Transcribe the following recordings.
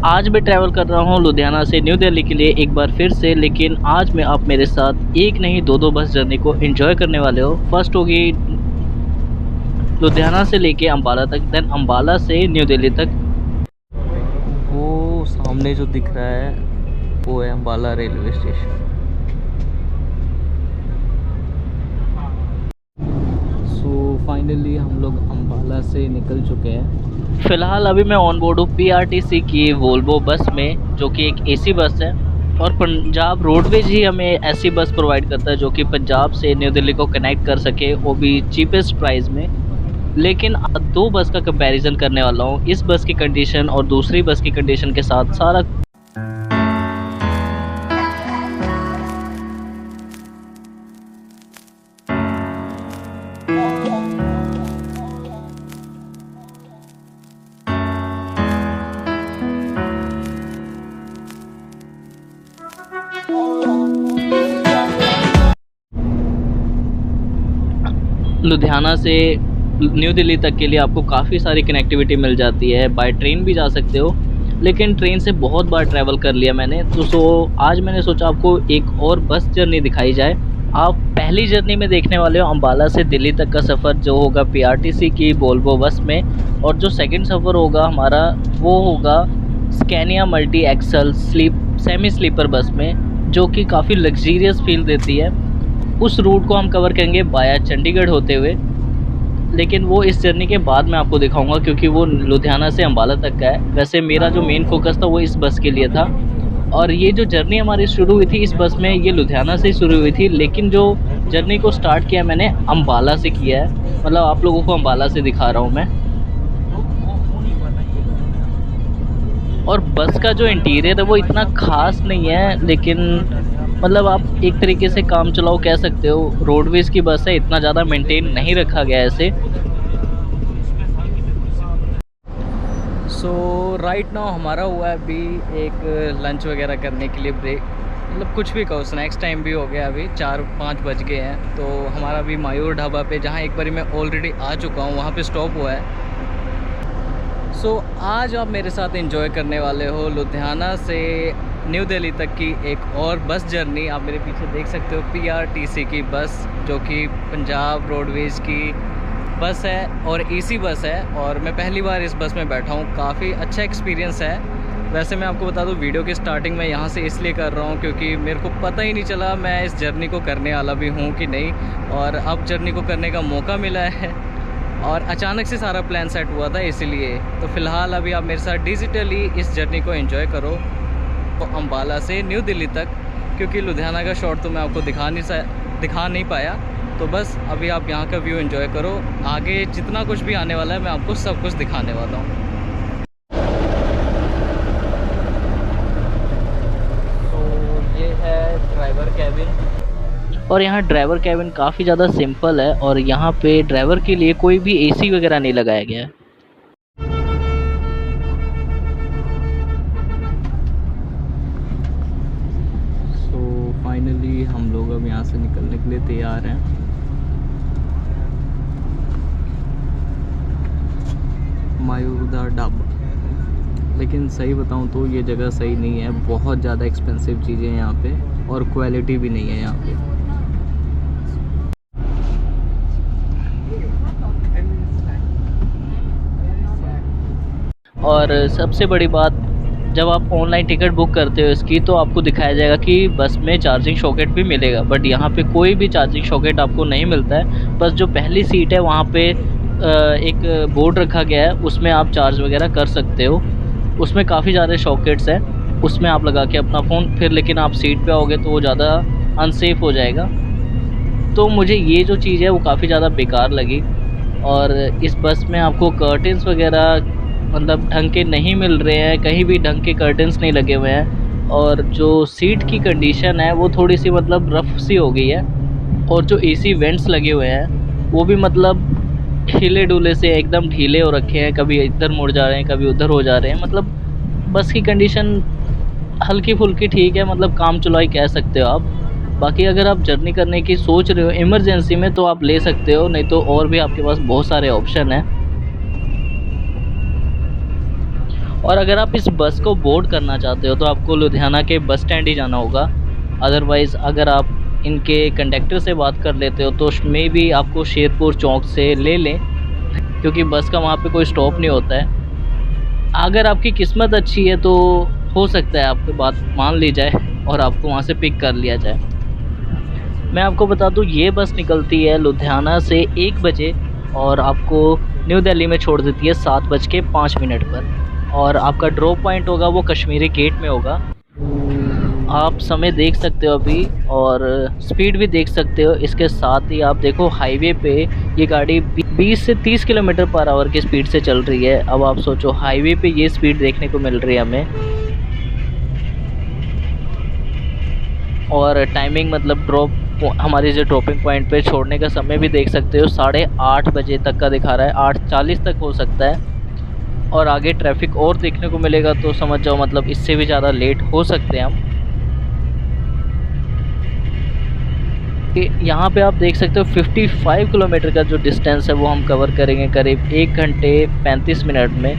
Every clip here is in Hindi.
आज मैं ट्रैवल कर रहा हूँ लुधियाना से न्यू दिल्ली के लिए एक बार फिर से। लेकिन आज मैं आप मेरे साथ एक नहीं दो बस जर्नी को एंजॉय करने वाले हो। फर्स्ट होगी लुधियाना से लेके अंबाला तक, देन अंबाला से न्यू दिल्ली तक। वो सामने जो दिख रहा है वो है अंबाला रेलवे स्टेशन। फाइनली हम लोग अंबाला से निकल चुके हैं। फ़िलहाल अभी मैं ऑन बोर्ड हूँ पीआरटीसी की वोल्वो बस में, जो कि एक एसी बस है। और पंजाब रोडवेज ही हमें ऐसी बस प्रोवाइड करता है जो कि पंजाब से न्यू दिल्ली को कनेक्ट कर सके, वो भी चीपेस्ट प्राइस में। लेकिन दो बस का कंपैरिजन करने वाला हूँ, इस बस की कंडीशन और दूसरी बस की कंडीशन के साथ सारा। लुधियाना से न्यू दिल्ली तक के लिए आपको काफ़ी सारी कनेक्टिविटी मिल जाती है। बाय ट्रेन भी जा सकते हो, लेकिन ट्रेन से बहुत बार ट्रैवल कर लिया मैंने, तो आज मैंने सोचा आपको एक और बस जर्नी दिखाई जाए। आप पहली जर्नी में देखने वाले हो अंबाला से दिल्ली तक का सफ़र, जो होगा पीआरटीसी की वोल्वो बस में। और जो सेकंड सफ़र होगा हमारा वो होगा Scania multi axle semi sleeper bus में, जो कि काफ़ी लग्जीरियस फील देती है। उस रूट को हम कवर करेंगे बाया चंडीगढ़ होते हुए, लेकिन वो इस जर्नी के बाद मैं आपको दिखाऊंगा, क्योंकि वो लुधियाना से अंबाला तक का है। वैसे मेरा जो मेन फोकस था वो इस बस के लिए था। और ये जो जर्नी हमारी शुरू हुई थी इस बस में, ये लुधियाना से ही शुरू हुई थी, लेकिन जो जर्नी को स्टार्ट किया मैंने अंबाला से किया है। मतलब आप लोगों को अंबाला से दिखा रहा हूँ मैं। और बस का जो इंटीरियर है वो इतना ख़ास नहीं है, लेकिन मतलब आप एक तरीके से काम चलाओ कह सकते हो। रोडवेज़ की बस है, इतना ज़्यादा मेंटेन नहीं रखा गया है इसे। राइट नाउ हमारा हुआ है अभी एक लंच वगैरह करने के लिए ब्रेक, मतलब कुछ भी कहो, स्नैक्स टाइम भी हो गया। अभी 4-5 बज गए हैं। तो हमारा अभी मायूर ढाबा पे, जहाँ एक बार मैं ऑलरेडी आ चुका हूँ, वहाँ पे स्टॉप हुआ है। आज आप मेरे साथ एंजॉय करने वाले हो लुधियाना से न्यू दिल्ली तक की एक और बस जर्नी। आप मेरे पीछे देख सकते हो पीआरटीसी की बस, जो कि पंजाब रोडवेज़ की बस है और एसी बस है। और मैं पहली बार इस बस में बैठा हूँ, काफ़ी अच्छा एक्सपीरियंस है। वैसे मैं आपको बता दूँ, वीडियो की स्टार्टिंग मैं यहाँ से इसलिए कर रहा हूँ क्योंकि मेरे को पता ही नहीं चला मैं इस जर्नी को करने वाला भी हूँ कि नहीं, और अब जर्नी को करने का मौका मिला है। और अचानक से सारा प्लान सेट हुआ था इसलिए। तो फ़िलहाल अभी आप मेरे साथ डिजिटली इस जर्नी को एंजॉय करो, तो अंबाला से न्यू दिल्ली तक, क्योंकि लुधियाना का शॉट तो मैं आपको दिखा नहीं पाया। तो बस अभी आप यहाँ का व्यू एंजॉय करो। आगे जितना कुछ भी आने वाला है मैं आपको सब कुछ दिखाने वाला हूँ। तो ये है ड्राइवर कैबिन, और यहाँ ड्राइवर कैबिन काफ़ी ज़्यादा सिंपल है, और यहाँ पे ड्राइवर के लिए कोई भी एसी वगैरह नहीं लगाया गया है। फाइनली हम लोग अब यहाँ से निकलने के लिए तैयार हैं। मायूर ढाबा, लेकिन सही बताऊँ तो ये जगह सही नहीं है। बहुत ज़्यादा एक्सपेंसिव चीज़ें हैं यहाँ पे, और क्वालिटी भी नहीं है यहाँ पे। और सबसे बड़ी बात, जब आप ऑनलाइन टिकट बुक करते हो इसकी, तो आपको दिखाया जाएगा कि बस में चार्जिंग सॉकेट भी मिलेगा, बट यहाँ पे कोई भी चार्जिंग सॉकेट आपको नहीं मिलता है। बस जो पहली सीट है वहाँ पे एक बोर्ड रखा गया है, उसमें आप चार्ज वगैरह कर सकते हो। उसमें काफ़ी ज़्यादा सॉकेट्स हैं, उसमें आप लगा के अपना फ़ोन फिर, लेकिन आप सीट पे आओगे तो वो ज़्यादा अनसेफ हो जाएगा। तो मुझे ये जो चीज़ है वो काफ़ी ज़्यादा बेकार लगी। और इस बस में आपको कर्टेंस वगैरह मतलब ढंग के नहीं मिल रहे हैं, कहीं भी ढंग के कर्टेंस नहीं लगे हुए हैं। और जो सीट की कंडीशन है वो थोड़ी सी मतलब रफ़ सी हो गई है। और जो एसी वेंट्स लगे हुए हैं वो भी मतलब हिले डुले से एकदम ढीले हो रखे हैं, कभी इधर मुड़ जा रहे हैं, कभी उधर हो जा रहे हैं। मतलब बस की कंडीशन हल्की फुल्की ठीक है, मतलब काम चलाई कह सकते हो आप। बाकी अगर आप जर्नी करने की सोच रहे हो इमरजेंसी में तो आप ले सकते हो, नहीं तो और भी आपके पास बहुत सारे ऑप्शन हैं। और अगर आप इस बस को बोर्ड करना चाहते हो तो आपको लुधियाना के बस स्टैंड ही जाना होगा। अदरवाइज़ अगर आप इनके कंडक्टर से बात कर लेते हो तो मे भी आपको शेरपुर चौक से ले लें, क्योंकि बस का वहाँ पे कोई स्टॉप नहीं होता है। अगर आपकी किस्मत अच्छी है तो हो सकता है आपकी बात मान ली जाए और आपको वहाँ से पिक कर लिया जाए। मैं आपको बता दूँ ये बस निकलती है लुधियाना से 1 बजे और आपको न्यू दिल्ली में छोड़ देती है 7:05 पर, और आपका ड्रॉप पॉइंट होगा वो कश्मीरी गेट में होगा। आप समय देख सकते हो अभी और स्पीड भी देख सकते हो। इसके साथ ही आप देखो हाईवे पे ये गाड़ी 20 से 30 किलोमीटर पर आवर की स्पीड से चल रही है। अब आप सोचो हाईवे पे ये स्पीड देखने को मिल रही है हमें। और टाइमिंग मतलब हमारी जो ड्रॉपिंग पॉइंट पे छोड़ने का समय भी देख सकते हो 8:30 बजे तक का दिखा रहा है, 8:40 तक हो सकता है। और आगे ट्रैफिक और देखने को मिलेगा तो समझ जाओ मतलब इससे भी ज़्यादा लेट हो सकते हैं हम। कि यहाँ पे आप देख सकते हो 55 किलोमीटर का जो डिस्टेंस है वो हम कवर करेंगे करीब 1 घंटे 35 मिनट में।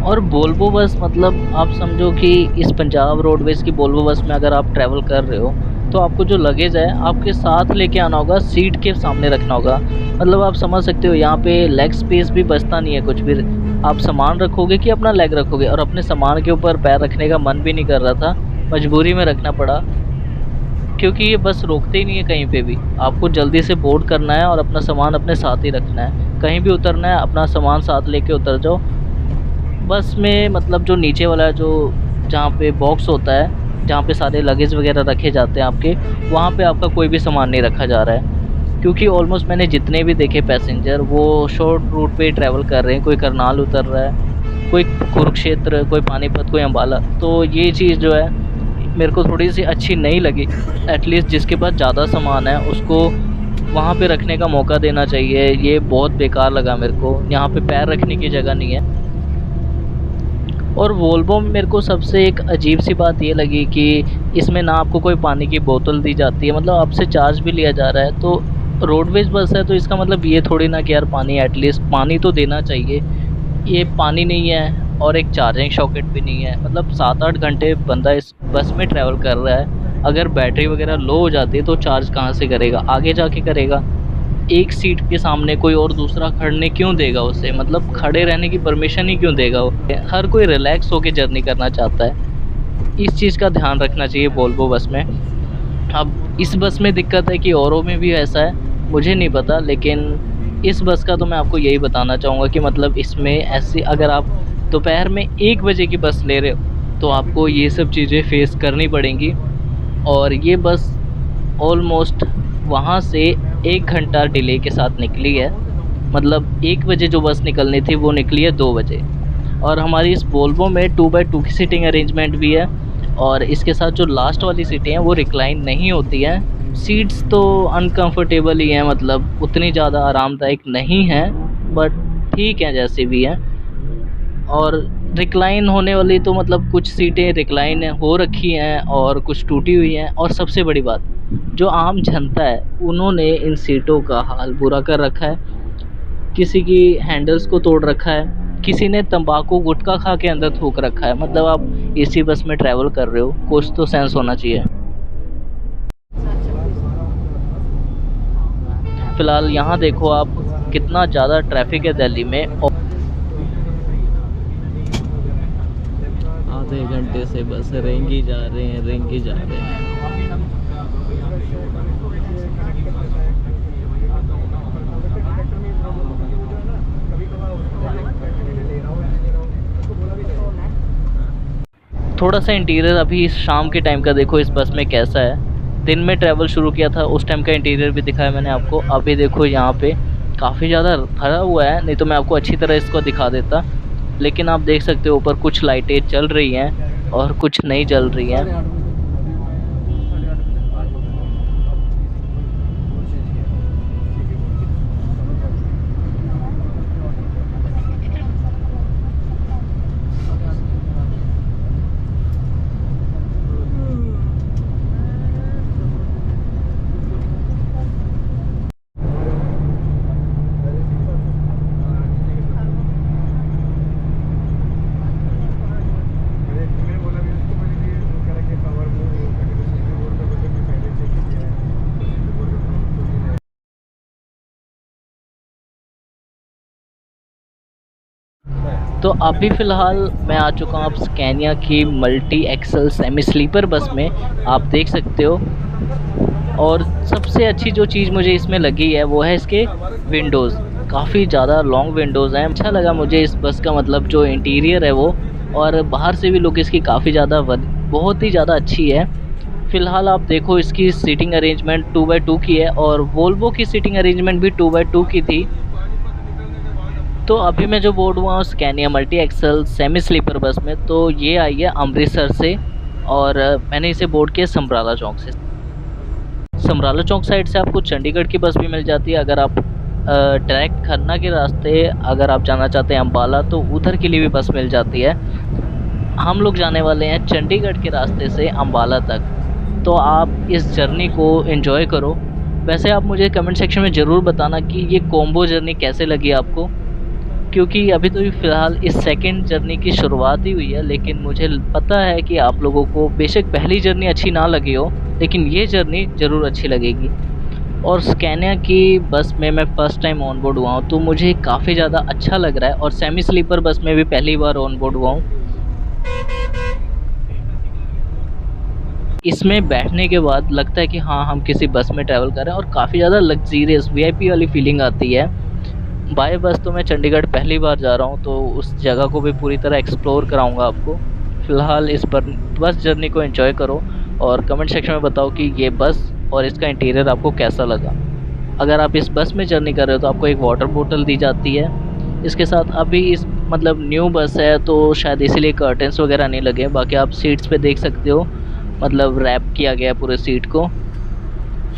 और वोल्वो बस मतलब आप समझो कि इस पंजाब रोडवेज़ की वोल्वो बस में अगर आप ट्रैवल कर रहे हो तो आपको जो लगेज है आपके साथ लेके आना होगा, सीट के सामने रखना होगा। मतलब आप समझ सकते हो यहाँ पे लेग स्पेस भी बचता नहीं है कुछ भी। आप सामान रखोगे कि अपना लेग रखोगे, और अपने सामान के ऊपर पैर रखने का मन भी नहीं कर रहा था, मजबूरी में रखना पड़ा, क्योंकि ये बस रोकते ही नहीं है कहीं पे भी। आपको जल्दी से बोर्ड करना है और अपना सामान अपने साथ ही रखना है। कहीं भी उतरना है अपना सामान साथ लेके उतर जाओ। बस में मतलब जो नीचे वाला जो जहाँ पे बॉक्स होता है, जहाँ पे सारे लगेज वगैरह रखे जाते हैं आपके, वहाँ पे आपका कोई भी सामान नहीं रखा जा रहा है। क्योंकि ऑलमोस्ट मैंने जितने भी देखे पैसेंजर वो शॉर्ट रूट पे ट्रैवल कर रहे हैं। कोई करनाल उतर रहा है, कोई कुरुक्षेत्र, कोई पानीपत, कोई अम्बाला। तो ये चीज़ जो है मेरे को थोड़ी सी अच्छी नहीं लगी। एटलीस्ट जिसके पास ज़्यादा सामान है उसको वहाँ पे रखने का मौका देना चाहिए। ये बहुत बेकार लगा मेरे को, यहाँ पे पैर रखने की जगह नहीं है। और वोल्वो में मेरे को सबसे एक अजीब सी बात ये लगी कि इसमें ना आपको कोई पानी की बोतल दी जाती है, मतलब आपसे चार्ज भी लिया जा रहा है। तो रोडवेज बस है तो इसका मतलब ये थोड़ी ना कि यार पानी, एटलीस्ट पानी तो देना चाहिए। ये पानी नहीं है और एक चार्जिंग सॉकेट भी नहीं है। मतलब 7-8 घंटे बंदा इस बस में ट्रैवल कर रहा है, अगर बैटरी वगैरह लो हो जाती है तो चार्ज कहाँ से करेगा, आगे जाके करेगा। एक सीट के सामने कोई और दूसरा खड़ने क्यों देगा उसे, मतलब खड़े रहने की परमिशन ही क्यों देगा वो। हर कोई रिलैक्स होके जर्नी करना चाहता है। इस चीज़ का ध्यान रखना चाहिए वोल्वो बस में। अब इस बस में दिक्कत है कि औरों में भी ऐसा है, मुझे नहीं पता, लेकिन इस बस का तो मैं आपको यही बताना चाहूँगा कि मतलब इसमें ऐसी, अगर आप दोपहर में 1 बजे की बस ले रहे हो तो आपको ये सब चीज़ें फेस करनी पड़ेंगी। और ये बस ऑलमोस्ट वहाँ से 1 घंटा डिले के साथ निकली है। मतलब 1 बजे जो बस निकलनी थी वो निकली है 2 बजे। और हमारी इस वोल्वो में 2x2 की सीटिंग अरेंजमेंट भी है, और इसके साथ जो लास्ट वाली सीटें हैं वो रिक्लाइन नहीं होती हैं। सीट्स तो अनकंफर्टेबल ही हैं, मतलब उतनी ज़्यादा आरामदायक नहीं हैं, बट ठीक हैं जैसे भी हैं। और रिक्लाइन होने वाली तो मतलब कुछ सीटें रिक्लाइन हो रखी हैं और कुछ टूटी हुई हैं। और सबसे बड़ी बात, जो आम जनता है उन्होंने इन सीटों का हाल बुरा कर रखा है। किसी की हैंडल्स को तोड़ रखा है, किसी ने तंबाकू गुटखा खा के अंदर थूक रखा है। मतलब आप एसी बस में ट्रैवल कर रहे हो, कुछ तो सेंस होना चाहिए। फ़िलहाल यहाँ देखो आप कितना ज़्यादा ट्रैफिक है दिल्ली में, और आधे घंटे से बस रेंगी जा रहे हैं, रेंगी जा रहे हैं। थोड़ा सा इंटीरियर अभी शाम के टाइम का देखो इस बस में कैसा है। दिन में ट्रैवल शुरू किया था उस टाइम का इंटीरियर भी दिखाया मैंने आपको। अभी देखो यहाँ पे काफ़ी ज़्यादा भरा हुआ है, नहीं तो मैं आपको अच्छी तरह इसको दिखा देता। लेकिन आप देख सकते हो ऊपर कुछ लाइटें जल रही हैं और कुछ नहीं जल रही हैं। तो अभी फ़िलहाल मैं आ चुका हूँ अब स्कैनिया की multi axle semi sleeper bus में, आप देख सकते हो। और सबसे अच्छी जो चीज़ मुझे इसमें लगी है वो है इसके विंडोज़, काफ़ी ज़्यादा लॉन्ग विंडोज़ हैं। अच्छा लगा मुझे इस बस का, मतलब जो इंटीरियर है वो, और बाहर से भी लुक इसकी काफ़ी ज़्यादा बहुत ही ज़्यादा अच्छी है। फ़िलहाल आप देखो इसकी सीटिंग अरेंजमेंट 2x2 की है, और वोल्वो की सीटिंग अरेंजमेंट भी 2x2 की थी। तो अभी मैं जो बोर्ड हुआ हूँ Scania multi axle semi sleeper bus में, तो ये आई है अमृतसर से, और मैंने इसे बोर्ड किया समराला चौक से। समराला चौक साइड से आपको चंडीगढ़ की बस भी मिल जाती है। अगर आप डायरेक्ट खन्ना के रास्ते अगर आप जाना चाहते हैं अम्बाला, तो उधर के लिए भी बस मिल जाती है। हम लोग जाने वाले हैं चंडीगढ़ के रास्ते से अम्बाला तक, तो आप इस जर्नी को एंजॉय करो। वैसे आप मुझे कमेंट सेक्शन में ज़रूर बताना कि ये कॉम्बो जर्नी कैसे लगी आपको, क्योंकि अभी तो फ़िलहाल इस सेकंड जर्नी की शुरुआत ही हुई है, लेकिन मुझे पता है कि आप लोगों को बेशक पहली जर्नी अच्छी ना लगी हो, लेकिन ये जर्नी ज़रूर अच्छी लगेगी। और स्कैनिया की बस में मैं फ़र्स्ट टाइम ऑन बोर्ड हुआ हूँ, तो मुझे काफ़ी ज़्यादा अच्छा लग रहा है, और सेमी स्लीपर बस में भी पहली बार ऑन बोर्ड हुआ हूँ। इसमें बैठने के बाद लगता है कि हाँ, हम किसी बस में ट्रैवल कर रहे हैं, और काफ़ी ज़्यादा लग्ज़रियस वीआईपी वाली फीलिंग आती है। बाय बस तो मैं चंडीगढ़ पहली बार जा रहा हूँ, तो उस जगह को भी पूरी तरह एक्सप्लोर कराऊँगा आपको। फ़िलहाल इस पर बस जर्नी को एंजॉय करो, और कमेंट सेक्शन में बताओ कि ये बस और इसका इंटीरियर आपको कैसा लगा। अगर आप इस बस में जर्नी कर रहे हो तो आपको एक वाटर बोतल दी जाती है इसके साथ। अभी इस मतलब न्यू बस है, तो शायद इसीलिए कर्टेंस वगैरह नहीं लगे, बाकी आप सीट्स पे देख सकते हो, मतलब रैप किया गया है पूरे सीट को।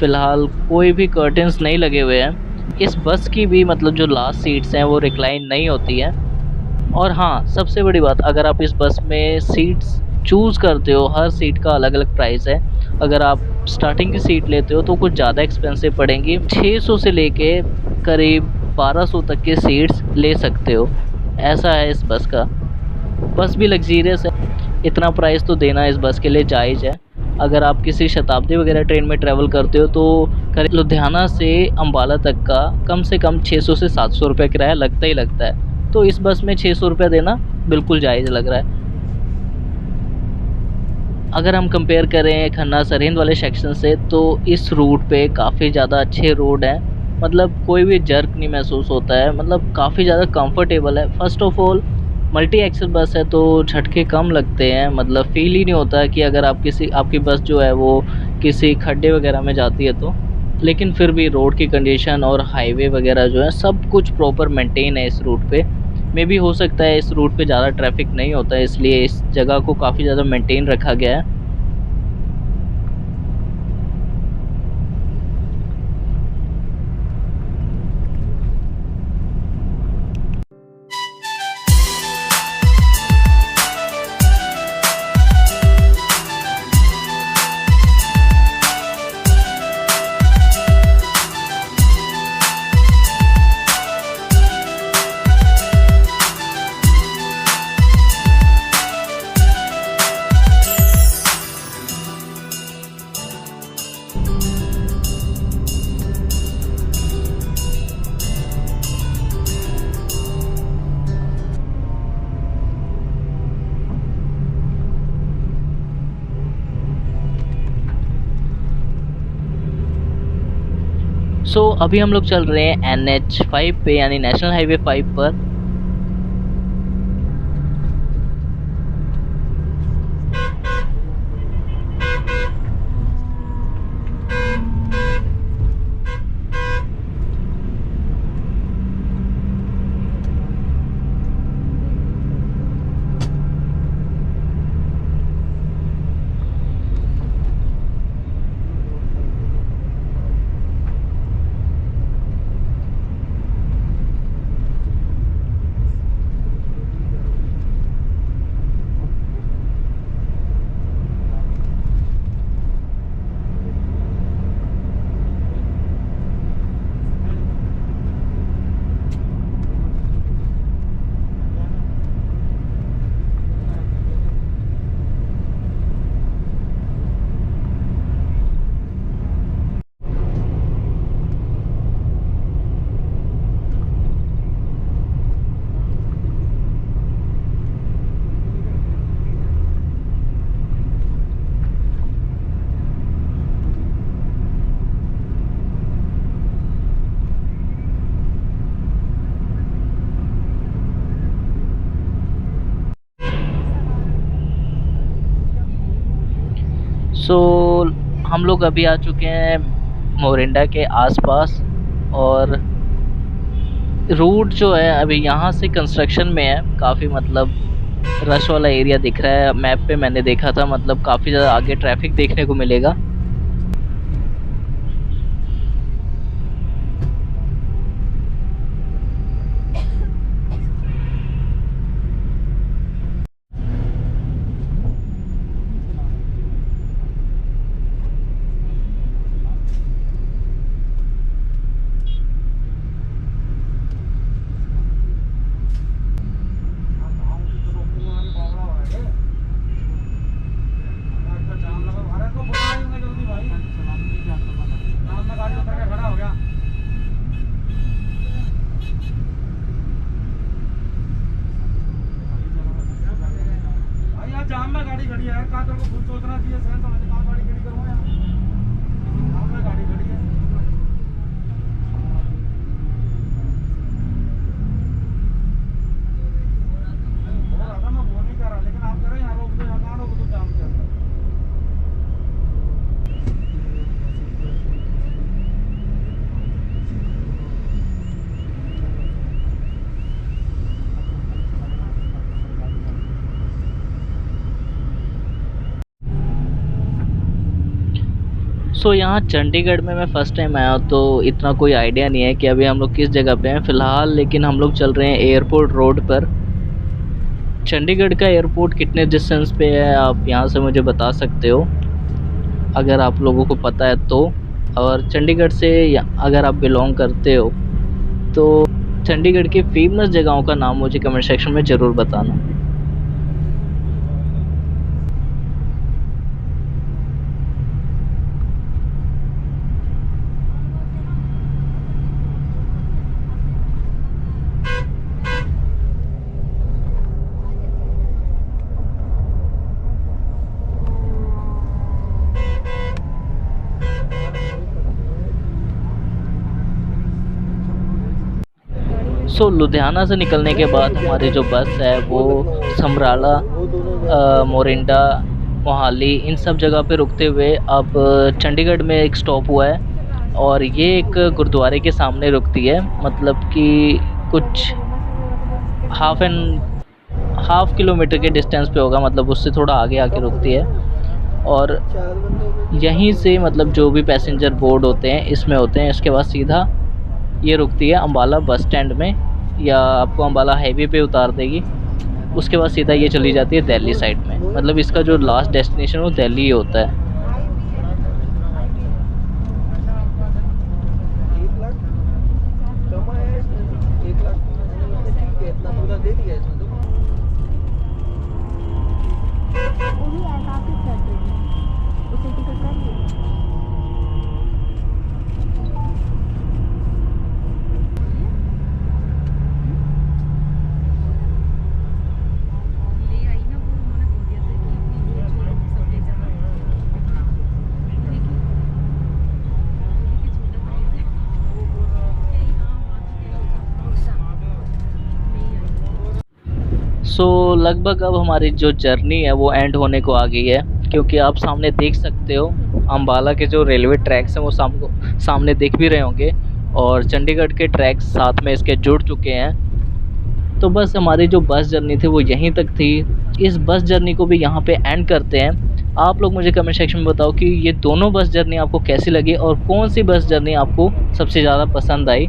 फ़िलहाल कोई भी कर्टेंस नहीं लगे हुए हैं। इस बस की भी मतलब जो लास्ट सीट्स हैं वो रिक्लाइन नहीं होती हैं। और हाँ, सबसे बड़ी बात, अगर आप इस बस में सीट्स चूज़ करते हो, हर सीट का अलग-अलग प्राइस है। अगर आप स्टार्टिंग की सीट लेते हो तो कुछ ज़्यादा एक्सपेंसिव पड़ेंगी। 600 से लेके करीब 1200 तक के सीट्स ले सकते हो, ऐसा है इस बस का। बस भी लग्ज़रियस है, इतना प्राइस तो देना इस बस के लिए जायज़ है। अगर आप किसी शताब्दी वगैरह ट्रेन में ट्रैवल करते हो, तो करीब लुधियाना से अम्बाला तक का कम से कम 600 से 700 रुपये किराया लगता ही लगता है। तो इस बस में 600 रुपये देना बिल्कुल जायज़ लग रहा है। अगर हम कंपेयर करें खन्ना सरहिंद वाले सेक्शन से, तो इस रूट पे काफ़ी ज़्यादा अच्छे रोड हैं, मतलब कोई भी जर्क नहीं महसूस होता है, मतलब काफ़ी ज़्यादा कंफर्टेबल है। First of all multi axle bus है, तो झटके कम लगते हैं, मतलब फ़ील ही नहीं होता है कि अगर आप आपकी बस जो है वो किसी खड्डे वगैरह में जाती है तो। लेकिन फिर भी रोड की कंडीशन और हाईवे वगैरह जो है सब कुछ प्रॉपर मेंटेन है इस रूट पे। मे बी हो सकता है इस रूट पे ज़्यादा ट्रैफिक नहीं होता है, इसलिए इस जगह को काफ़ी ज़्यादा मेंटेन रखा गया है। अभी हम लोग चल रहे हैं NH5 पे, यानी नेशनल हाईवे 5 पर। सो हम लोग अभी आ चुके हैं मोरिंडा के आसपास, और रूट जो है अभी यहाँ से कंस्ट्रक्शन में है। काफ़ी मतलब रश वाला एरिया दिख रहा है, मैप पे मैंने देखा था, मतलब काफ़ी ज़्यादा आगे ट्रैफिक देखने को मिलेगा। जाम में गाड़ी खड़ी है यार, कहाँ तेरे को खुद सोचना चाहिए, सहन समझ कहाँ गाड़ी खड़ी करूँ यार, जाम में गाड़ी खड़ी है। बोल रहा था मैं, वो नहीं कर रहा, लेकिन आप कह रहे हैं यहाँ रोक दो, यहाँ कहाँ रोक दो जाम के अंदर। सो यहाँ चंडीगढ़ में मैं फ़र्स्ट टाइम आया हूँ, तो इतना कोई आइडिया नहीं है कि अभी हम लोग किस जगह पे हैं फ़िलहाल। लेकिन हम लोग चल रहे हैं एयरपोर्ट रोड पर। चंडीगढ़ का एयरपोर्ट कितने डिस्टेंस पे है आप यहाँ से मुझे बता सकते हो, अगर आप लोगों को पता है तो। और चंडीगढ़ से अगर आप बिलोंग करते हो तो चंडीगढ़ की फेमस जगहों का नाम मुझे कमेंट सेक्शन में ज़रूर बताना। सो लुधियाना से निकलने के बाद हमारी जो बस है वो समराला, मोरिंडा, मोहाली, इन सब जगह पे रुकते हुए अब चंडीगढ़ में एक स्टॉप हुआ है। और ये एक गुरुद्वारे के सामने रुकती है, मतलब कि कुछ हाफ किलोमीटर के डिस्टेंस पे होगा, मतलब उससे थोड़ा आगे आके रुकती है। और यहीं से मतलब जो भी पैसेंजर बोर्ड होते हैं इसमें होते हैं, इसके बाद सीधा ये रुकती है अम्बाला बस स्टैंड में, या आपको अम्बाला हाईवे पे उतार देगी। उसके बाद सीधा ये चली जाती है दिल्ली साइड में, मतलब इसका जो लास्ट डेस्टिनेशन वो दिल्ली ही होता है। 1 लाख कमा है, 1 लाख ठीक है, इतना पूरा दे दिया इसमें तो। वही ऐप आप ही कर रहे हैं, उसे टिकट करिए। ले आई ना, वो उन्होंने बोल दिया था कि ये छोड़ सब ले जाना, देखिए छोटा सा ये है यही, हाँ वहाँ नहीं आई। सो लगभग अब हमारी जो जर्नी है वो एंड होने को आ गई है, क्योंकि आप सामने देख सकते हो अम्बाला के जो रेलवे ट्रैक्स हैं वो सामने दिख भी रहे होंगे, और चंडीगढ़ के ट्रैक्स साथ में इसके जुड़ चुके हैं। तो बस हमारी जो बस जर्नी थी वो यहीं तक थी। इस बस जर्नी को भी यहाँ पे एंड करते हैं। आप लोग मुझे कमेंट सेक्शन में बताओ कि ये दोनों बस जर्नी आपको कैसी लगी और कौन सी बस जर्नी आपको सबसे ज़्यादा पसंद आई।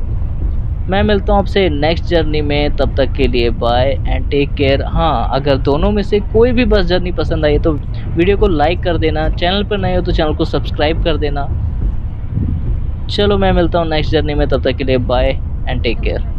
मैं मिलता हूँ आपसे नेक्स्ट जर्नी में, तब तक के लिए बाय एंड टेक केयर। हाँ, अगर दोनों में से कोई भी बस जर्नी पसंद आई तो वीडियो को लाइक कर देना, चैनल पर नए हो तो चैनल को सब्सक्राइब कर देना। चलो मैं मिलता हूँ नेक्स्ट जर्नी में, तब तक के लिए बाय एंड टेक केयर।